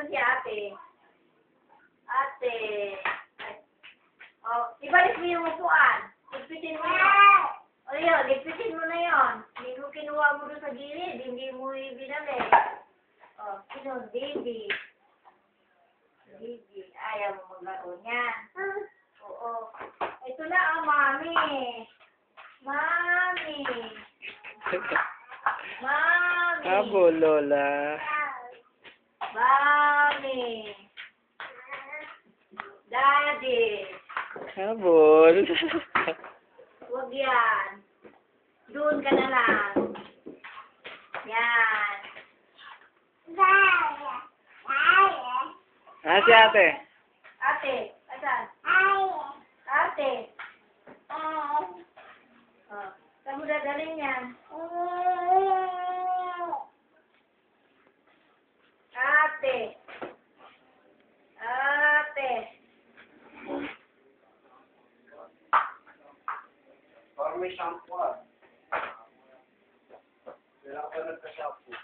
naman si ate. Ate. Oh, ibalik mo yung upuan. Ligpitin mo yun. O yun, ligpitin mo na yun. Hindi mo kinuha mo doon sa gilid. Hindi mo ibinalik. Oh, sino? Baby. Baby. Ayaw mo maglaro niyan. Oo. Ito na ang mami. Mami. Mami. Abo, Lola. Mami. Daddy. Habol. Huwag yan. Doon ka na lang. Yan. Ah, si ate. Ate. Asan? Ate. Oh. Saan mo dadalhin yan? Ate. Ate. Parang may shampoo ah. Kailangan pa nagka-shampoo.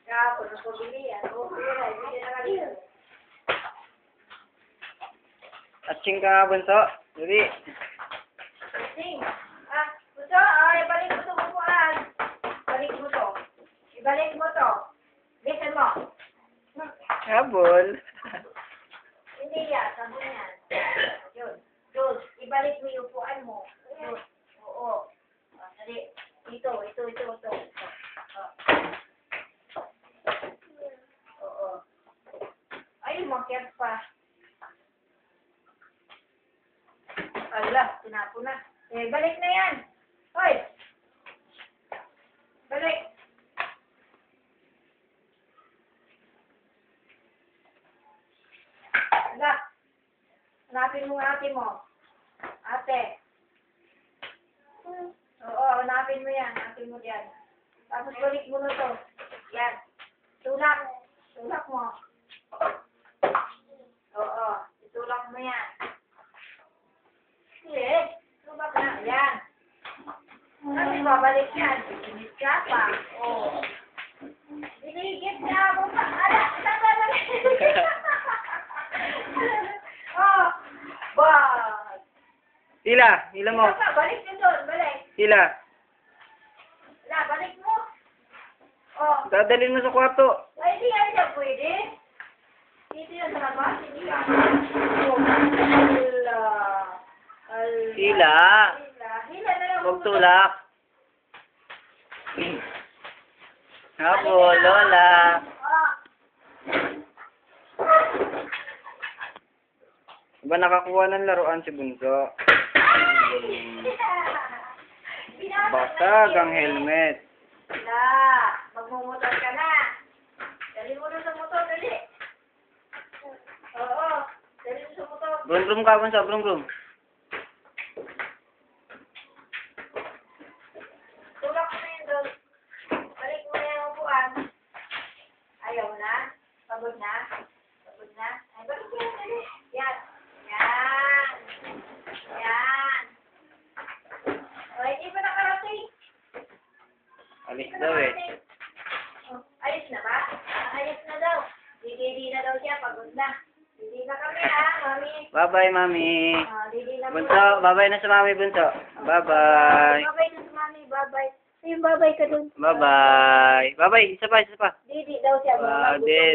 Kapo, nagpabili yan. Oo, wala. Hindi na kanina. Atching ka nga, bunso. Dali. Sing. Gusto? Ibalik mo ito upuan. Ibalik mo to. Ibalik mo to. Listen mo. Habol. Hindi yan. Sabi yan. Yun. Yun. Ibalik mo yung upuan mo. Yun. Oo. Dali. Ito. Oo. Ay, makiat pa. Ala, tinapo na. Balik na yan. Hoy! Balik. Ala. Hanapin mo ate mo. Ate. Oo, hanapin mo yan. Hanapin mo yan. Tapos balik mo na to. Yan. Tulak. Tulak mo. Oo. Itulak mo yan. Yes. Tulak na. Yan. Kasi babalik yan. Inis ka pa. Oo. Binigit na ako pa. Ala, saan ba balik? Oh. Ba. Hila mo. Balik nyo doon. Balik. Hila. Wala, balik mo. Oh. Dadalhin mo sa kwarto. Ay, hindi yan siya pwede. Dito yan sa labas. Hindi ka. Oh. Hila. Hila na lang. Huwag tulak. Habol, Lola. Ah. Ba nakakuha ng laruan si bunso? Basag ang helmet. Wala. Magmumotor ka na. Dali mo doon sa motor. Dali. Oo. Dali mo sa motor. Brum brum ka, bunso. Brum brum. Tulak mo na yun doon. Balik mo na yung upuan. Ayaw na? Pagod na? Pagod na? Ay, balik mo na. Dali. Yan. Yan. Yan. O, hindi pa nakarating. Alis daw eh. Oh, ayos na ba? Ayos na daw. Didi na daw siya. Pagod na. Didi na kami mami. Bye-bye, mami. Didi na Bunso, bye-bye na sa mami, bunso. Bye-bye. Bye-bye na sa mami. Bye-bye. Ayun, bye-bye ka dun. Bye-bye. Bye-bye. Isa pa. Didi daw siya. Din.